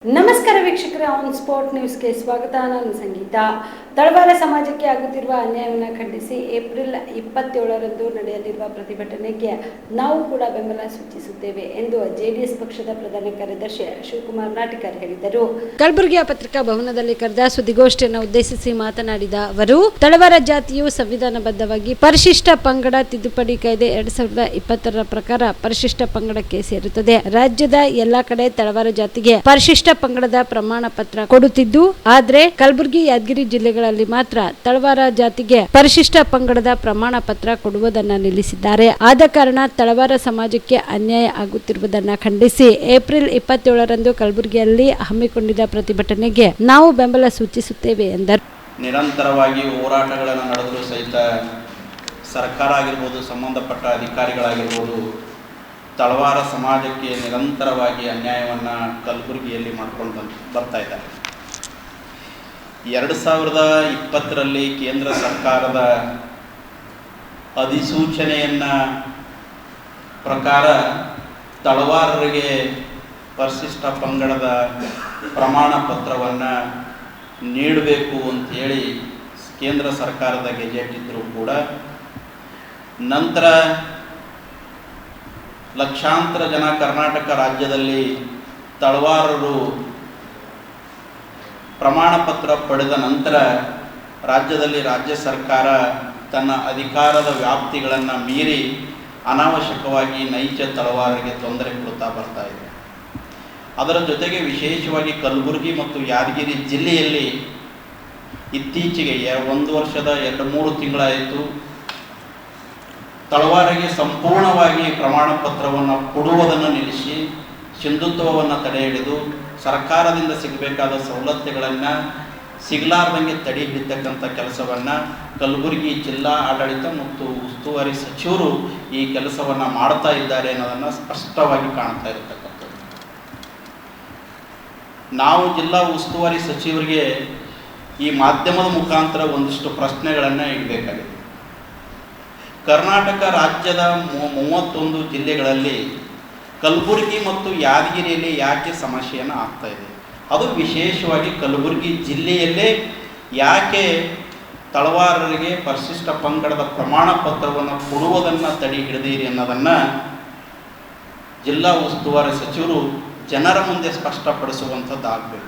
ನಮಸ್ಕಾರ ವೀಕ್ಷಕರೇ, on spot ನ್ಯೂಸ್ಗೆ ಸ್ವಾಗತ. ನಾನು ಸಂಗೀತ. ತಳವಾರ ಸಮಾಜಕ್ಕೆ ಆಗುತ್ತಿರುವ ಅನ್ಯಾಯವನ್ನು ಖಂಡಿಸಿ ಏಪ್ರಿಲ್ 27ರಂದು ನಡೆಯಲಿರುವ ಪ್ರತಿಭಟನೆಗೆ ನಾವು ಕೂಡ ಬೆಂಬಲ ಸೂಚಿಸುತ್ತೇವೆ ಎಂದು ಜೆಡಿಎಸ್ ಪಕ್ಷದ ಪ್ರಧಾನ ಕಾರ್ಯದರ್ಶಿ ಶಿವಕುಮಾರ್ ನಾಟಿಕರ್ ಹೇಳಿದರು. ಕಲಬುರಗಿಯ ಪತ್ರಿಕಾ ಭವನದಲ್ಲಿ ಕರೆದ ಸುದ್ದಿಗೋಷ್ಠಿಯನ್ನು ಉದ್ದೇಶಿಸಿ ಮಾತನಾಡಿದ ಅವರು, ತಳವಾರ ಜಾತಿಯು ಸಂವಿಧಾನಬದ್ಧವಾಗಿ ಪರಿಶಿಷ್ಟ ಪಂಗಡ ತಿದ್ದುಪಡಿ ಕಾಯ್ದೆ 2020ರ ಪ್ರಕಾರ ಪರಿಶಿಷ್ಟ ಪಂಗಡಕ್ಕೆ ಸೇರುತ್ತದೆ. ರಾಜ್ಯದ ಎಲ್ಲಾ ಕಡೆ ತಳವಾರ ಜಾತಿಗೆ ಪರಿಶಿಷ್ಟ ಪಂಗಡದ ಪ್ರಮಾಣ ಪತ್ರ ಕೊಡುತ್ತಿದ್ದು, ಆದ್ರೆ ಕಲಬುರಗಿ, ಯಾದಗಿರಿ ಜಿಲ್ಲೆಗಳಲ್ಲಿ ಮಾತ್ರ ತಳವಾರ ಜಾತಿಗೆ ಪರಿಶಿಷ್ಟ ಪಂಗಡದ ಪ್ರಮಾಣ ಪತ್ರ ಕೊಡುವುದನ್ನು ನಿಲ್ಲಿಸಿದ್ದಾರೆ. ಆದ ಕಾರಣ ತಳವಾರ ಸಮಾಜಕ್ಕೆ ಅನ್ಯಾಯ ಆಗುತ್ತಿರುವುದನ್ನು ಖಂಡಿಸಿ ಏಪ್ರಿಲ್ 27ರಂದು ಕಲಬುರಗಿಯಲ್ಲಿ ಹಮ್ಮಿಕೊಂಡಿದ್ದ ಪ್ರತಿಭಟನೆಗೆ ನಾವು ಬೆಂಬಲ ಸೂಚಿಸುತ್ತೇವೆ ಎಂದರು. ನಿರಂತರವಾಗಿ ಹೋರಾಟಗಳನ್ನು ನಡೆದರೂ ಸಹಿತ ಸರ್ಕಾರ ಆಗಿರ್ಬೋದು, ಸಂಬಂಧಪಟ್ಟ ಅಧಿಕಾರಿಗಳಾಗಿರ್ಬೋದು, ತಳವಾರ ಸಮಾಜಕ್ಕೆ ನಿರಂತರವಾಗಿ ಅನ್ಯಾಯವನ್ನು ಕಲಬುರಗಿಯಲ್ಲಿ ಮಾಡ್ಕೊಂಡು ಬರ್ತಾ ಇದ್ದಾರೆ. 2020ರಲ್ಲಿ ಕೇಂದ್ರ ಸರ್ಕಾರದ ಅಧಿಸೂಚನೆಯನ್ನು ಪ್ರಕಾರ ತಳವಾರರಿಗೆ ಪರಿಶಿಷ್ಟ ಪಂಗಡದ ಪ್ರಮಾಣ ಪತ್ರವನ್ನು ನೀಡಬೇಕು ಅಂಥೇಳಿ ಕೇಂದ್ರ ಸರ್ಕಾರದ ಗೆಜೆಟ್ ಇದ್ದರೂ ಕೂಡ ನಂತರ ಲಕ್ಷಾಂತರ ಜನ ಕರ್ನಾಟಕ ರಾಜ್ಯದಲ್ಲಿ ತಳವಾರರು ಪ್ರಮಾಣ ಪತ್ರ ಪಡೆದ ನಂತರ ರಾಜ್ಯದಲ್ಲಿ ರಾಜ್ಯ ಸರ್ಕಾರ ತನ್ನ ಅಧಿಕಾರದ ವ್ಯಾಪ್ತಿಗಳನ್ನು ಮೀರಿ ಅನಾವಶ್ಯಕವಾಗಿ ನೈಜ ತಳವಾರರಿಗೆ ತೊಂದರೆ ಕೊಡ್ತಾ ಬರ್ತಾ ಇದೆ. ಅದರ ಜೊತೆಗೆ ವಿಶೇಷವಾಗಿ ಕಲಬುರಗಿ ಮತ್ತು ಯಾದಗಿರಿ ಜಿಲ್ಲೆಯಲ್ಲಿ ಇತ್ತೀಚೆಗೆ 1 ವರ್ಷದ 2-3 ತಿಂಗಳಾಯಿತು ತಳವಾರಿಗೆ ಸಂಪೂರ್ಣವಾಗಿ ಪ್ರಮಾಣ ಪತ್ರವನ್ನು ಕೊಡುವುದನ್ನು ನಿಲ್ಲಿಸಿ ಸಿಂಧುತ್ವವನ್ನು ತಡೆ ಹಿಡಿದು ಸರ್ಕಾರದಿಂದ ಸಿಗಬೇಕಾದ ಸವಲತ್ತುಗಳನ್ನು ಸಿಗಲಾರ್ದಂಗೆ ತಡೆ ಹಿಡಿತಕ್ಕಂಥ ಕೆಲಸವನ್ನು ಕಲಬುರಗಿ ಜಿಲ್ಲಾ ಆಡಳಿತ ಮತ್ತು ಉಸ್ತುವಾರಿ ಸಚಿವರು ಈ ಕೆಲಸವನ್ನು ಮಾಡ್ತಾ ಇದ್ದಾರೆ ಅನ್ನೋದನ್ನು ಸ್ಪಷ್ಟವಾಗಿ ಕಾಣ್ತಾ ಇರತಕ್ಕಂಥದ್ದು. ನಾವು ಜಿಲ್ಲಾ ಉಸ್ತುವಾರಿ ಸಚಿವರಿಗೆ ಈ ಮಾಧ್ಯಮದ ಮುಖಾಂತರ ಒಂದಿಷ್ಟು ಪ್ರಶ್ನೆಗಳನ್ನು ಇಡಬೇಕಾಗಿದೆ. ಕರ್ನಾಟಕ ರಾಜ್ಯದ 31 ಜಿಲ್ಲೆಗಳಲ್ಲಿ ಕಲಬುರಗಿ ಮತ್ತು ಯಾದಗಿರಿಯಲ್ಲಿ ಯಾಕೆ ಸಮಸ್ಯೆಯನ್ನು ಆಗ್ತಾ ಇದೆ, ಅದು ವಿಶೇಷವಾಗಿ ಕಲಬುರಗಿ ಜಿಲ್ಲೆಯಲ್ಲೇ ಯಾಕೆ ತಳವಾರರಿಗೆ ಪರಿಶಿಷ್ಟ ಪಂಗಡದ ಪ್ರಮಾಣ ಪತ್ರವನ್ನು ಕೊಡುವುದನ್ನು ತಡೆ ಹಿಡಿದಿರಿ ಅನ್ನೋದನ್ನು ಜಿಲ್ಲಾ ಉಸ್ತುವಾರಿ ಸಚಿವರು ಜನರ ಮುಂದೆ ಸ್ಪಷ್ಟಪಡಿಸುವಂಥದ್ದಾಗಬೇಕು.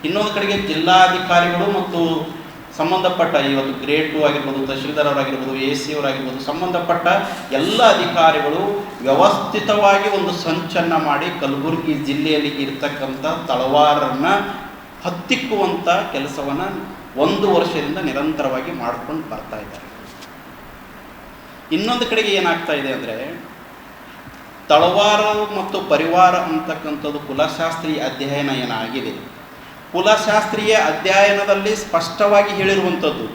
ಇನ್ನೊಂದು ಕಡೆಗೆ ಜಿಲ್ಲಾಧಿಕಾರಿಗಳು ಮತ್ತು ಸಂಬಂಧಪಟ್ಟ ಇವತ್ತು ಗ್ರೇಡ್ 2 ಆಗಿರ್ಬೋದು, ತಹಶೀಲ್ದಾರ್ ಅವರಾಗಿರ್ಬೋದು, AC ಅವರಾಗಿರ್ಬೋದು, ಸಂಬಂಧಪಟ್ಟ ಎಲ್ಲ ಅಧಿಕಾರಿಗಳು ವ್ಯವಸ್ಥಿತವಾಗಿ ಒಂದು ಸಂಚನ್ನು ಮಾಡಿ ಕಲಬುರಗಿ ಜಿಲ್ಲೆಯಲ್ಲಿ ಇರ್ತಕ್ಕಂಥ ತಳವಾರನ್ನು ಹತ್ತಿಕ್ಕುವಂಥ ಕೆಲಸವನ್ನು 1 ವರ್ಷದಿಂದ ನಿರಂತರವಾಗಿ ಮಾಡ್ಕೊಂಡು ಬರ್ತಾ ಇದ್ದಾರೆ. ಇನ್ನೊಂದು ಕಡೆಗೆ ಏನಾಗ್ತಾ ಇದೆ ಅಂದರೆ, ತಳವಾರ ಮತ್ತು ಪರಿವಾರ ಅಂತಕ್ಕಂಥದ್ದು ಕುಲಶಾಸ್ತ್ರೀಯ ಅಧ್ಯಯನ ಏನಾಗಿದೆ, ಕುಲಶಾಸ್ತ್ರೀಯ ಅಧ್ಯಯನದಲ್ಲಿ ಸ್ಪಷ್ಟವಾಗಿ ಹೇಳಿರುವಂಥದ್ದು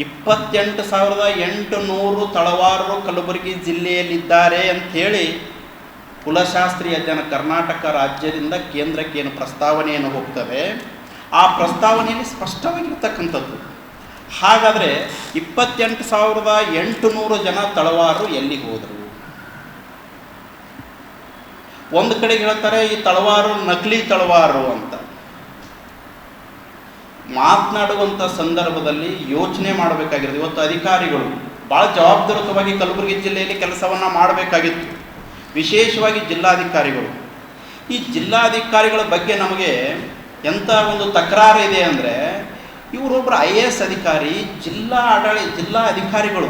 28,800 ತಳವಾರರು ಕಲಬುರಗಿ ಜಿಲ್ಲೆಯಲ್ಲಿದ್ದಾರೆ ಅಂಥೇಳಿ ಕುಲಶಾಸ್ತ್ರೀಯ ಅಧ್ಯಯನ ಕರ್ನಾಟಕ ರಾಜ್ಯದಿಂದ ಕೇಂದ್ರಕ್ಕೆ ಏನು ಪ್ರಸ್ತಾವನೆಯನ್ನು ಹೋಗ್ತದೆ ಆ ಪ್ರಸ್ತಾವನೆಯಲ್ಲಿ ಸ್ಪಷ್ಟವಾಗಿರ್ತಕ್ಕಂಥದ್ದು. ಹಾಗಾದರೆ 28,800 ಜನ ತಳವಾರರು ಎಲ್ಲಿಗೆ ಹೋದರು? ಒಂದು ಕಡೆಗೆ ಹೇಳ್ತಾರೆ ಈ ತಳವಾರು ನಕಲಿ ತಳವಾರು ಅಂತ. ಮಾತನಾಡುವಂಥ ಸಂದರ್ಭದಲ್ಲಿ ಯೋಚನೆ ಮಾಡಬೇಕಾಗಿರೋದು. ಇವತ್ತು ಅಧಿಕಾರಿಗಳು ಭಾಳ ಜವಾಬ್ದಾರಿಯುತವಾಗಿ ಕಲಬುರಗಿ ಜಿಲ್ಲೆಯಲ್ಲಿ ಕೆಲಸವನ್ನು ಮಾಡಬೇಕಾಗಿತ್ತು, ವಿಶೇಷವಾಗಿ ಜಿಲ್ಲಾಧಿಕಾರಿಗಳು. ಈ ಜಿಲ್ಲಾಧಿಕಾರಿಗಳ ಬಗ್ಗೆ ನಮಗೆ ಎಂಥ ಒಂದು ತಕರಾರು ಇದೆ ಅಂದರೆ, ಇವರೊಬ್ಬರು IAS ಅಧಿಕಾರಿ, ಜಿಲ್ಲಾ ಅಧಿಕಾರಿಗಳು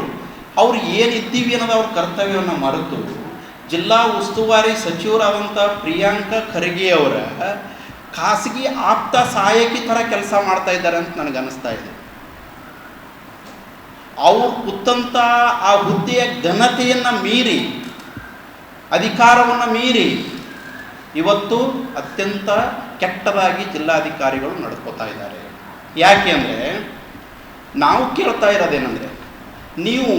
ಅವ್ರು ಏನಿದ್ದೀವಿ ಅನ್ನೋದು ಅವ್ರ ಕರ್ತವ್ಯವನ್ನು ಮರೆತು ಜಿಲ್ಲಾ ಉಸ್ತುವಾರಿ ಸಚಿವರಾದಂಥ ಪ್ರಿಯಾಂಕಾ ಖರ್ಗೆ ಅವರ ಖಾಸಗಿ ಆಪ್ತ ಸಹಾಯಕಿ ಥರ ಕೆಲಸ ಮಾಡ್ತಾ ಇದ್ದಾರೆ ಅಂತ ನನಗೆ ಅನ್ನಿಸ್ತಾ ಇದೆ. ಅವ್ರು ಕೂತಂಥ ಆ ಹುದ್ದೆಯ ಘನತೆಯನ್ನು ಮೀರಿ, ಅಧಿಕಾರವನ್ನು ಮೀರಿ ಇವತ್ತು ಅತ್ಯಂತ ಕೆಟ್ಟದಾಗಿ ಜಿಲ್ಲಾಧಿಕಾರಿಗಳು ನಡ್ಕೋತಾ ಇದ್ದಾರೆ. ಯಾಕೆ ಅಂದರೆ, ನಾವು ಕೇಳ್ತಾ ಇರೋದೇನೆಂದರೆ, ನೀವು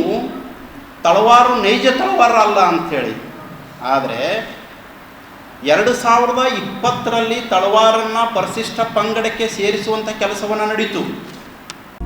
ತಳವಾರು ನೈಜ ತಳವಾರ ಅಲ್ಲ ಅಂಥೇಳಿ, ಆದರೆ 2020ರಲ್ಲಿ ತಳವಾರನ್ನು ಪರಿಶಿಷ್ಟ ಪಂಗಡಕ್ಕೆ ಸೇರಿಸುವಂಥ ಕೆಲಸವನ್ನು ನಡೀತು.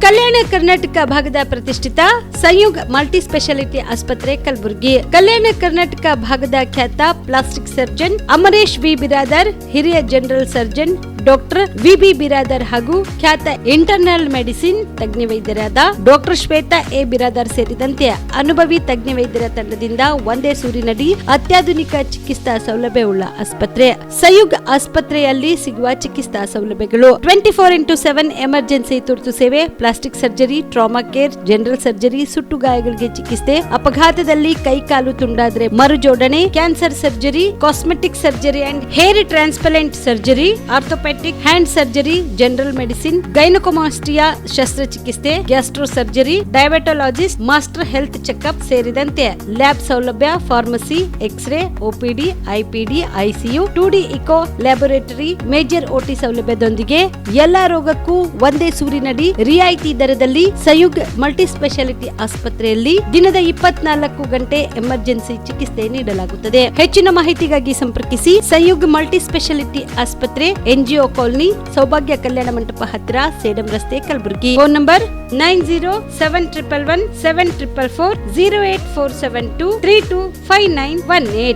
ಕಲ್ಯಾಣ ಕರ್ನಾಟಕ ಭಾಗದ ಪ್ರತಿಷ್ಠಿತ ಸಂಯುಗ್ ಮಲ್ಟಿ ಸ್ಪೆಷಾಲಿಟಿ ಆಸ್ಪತ್ರೆ ಕಲಬುರಗಿ. ಕಲ್ಯಾಣ ಕರ್ನಾಟಕ ಭಾಗದ ಖ್ಯಾತ plastic surgeon Amaresh V Biradar, ಹಿರಿಯ general surgeon doctor V B. Biradar ಹಾಗೂ ಖ್ಯಾತ ಇಂಟರ್ನಲ್ ಮೆಡಿಸಿನ್ ತಜ್ಞ ವೈದ್ಯರಾದ ಡಾಕ್ಟರ್ ಶ್ವೇತಾ ಎ. ಬಿರಾದರ್ ಸೇರಿದಂತೆ ಅನುಭವಿ ತಜ್ಞ ವೈದ್ಯರ ತಂಡದಿಂದ ಒಂದೇ ಸೂರಿನಡಿ ಅತ್ಯಾಧುನಿಕ ಚಿಕಿತ್ಸಾ ಸೌಲಭ್ಯವುಳ್ಳ ಆಸ್ಪತ್ರೆ. ಸಂಯುಗ್ ಆಸ್ಪತ್ರೆಯಲ್ಲಿ ಸಿಗುವ ಚಿಕಿತ್ಸಾ ಸೌಲಭ್ಯಗಳು: 24x7 ಎಮರ್ಜೆನ್ಸಿ ತುರ್ತು ಸೇವೆ, plastic surgery, trauma care, general surgery, ಸುಟ್ಟು ಗಾಯಗಳಿಗೆ ಚಿಕಿತ್ಸೆ, ಅಪಘಾತದಲ್ಲಿ ಕೈಕಾಲು ತುಂಡಾದ್ರೆ ಮರುಜೋಡಣೆ, cancer surgery, cosmetic surgery and hair transplant surgery, orthopaedic hand surgery, general medicine, gynaecomastia ಶಸ್ತ್ರಚಿಕಿತ್ಸೆ, gastro surgery, diabetologist, master health checkup ಸೇರಿದಂತೆ ಲ್ಯಾಬ್ ಸೌಲಭ್ಯ, pharmacy, x ray, OPD, IPD, ICU, 2D echo laboratory, major OT ಸೌಲಭ್ಯದೊಂದಿಗೆ ಎಲ್ಲಾ ರೋಗಕ್ಕೂ ಒಂದೇ ಸೂರಿನಡಿ ರಿಯಾಯಿತಿ ದರದಲ್ಲಿ ಸಂಯುಗ್ multi speciality ಆಸ್ಪತ್ರೆಯಲ್ಲಿ ದಿನದ 24 ಗಂಟೆ ಎಮರ್ಜೆನ್ಸಿ ಚಿಕಿತ್ಸೆ ನೀಡಲಾಗುತ್ತದೆ. ಹೆಚ್ಚಿನ ಮಾಹಿತಿಗಾಗಿ ಸಂಪರ್ಕಿಸಿ ಸಂಯುಗ್ ಮಲ್ಟಿ ಸ್ಪೆಷಾಲಿಟಿ ಆಸ್ಪತ್ರೆ, NGO ಕಾಲೋನಿ, ಸೌಭಾಗ್ಯ ಕಲ್ಯಾಣ ಮಂಟಪ ಹತ್ತಿರ, ಸೇಡಂ ರಸ್ತೆ, ಕಲಬುರಗಿ. Phone number 9071117444 08472325918.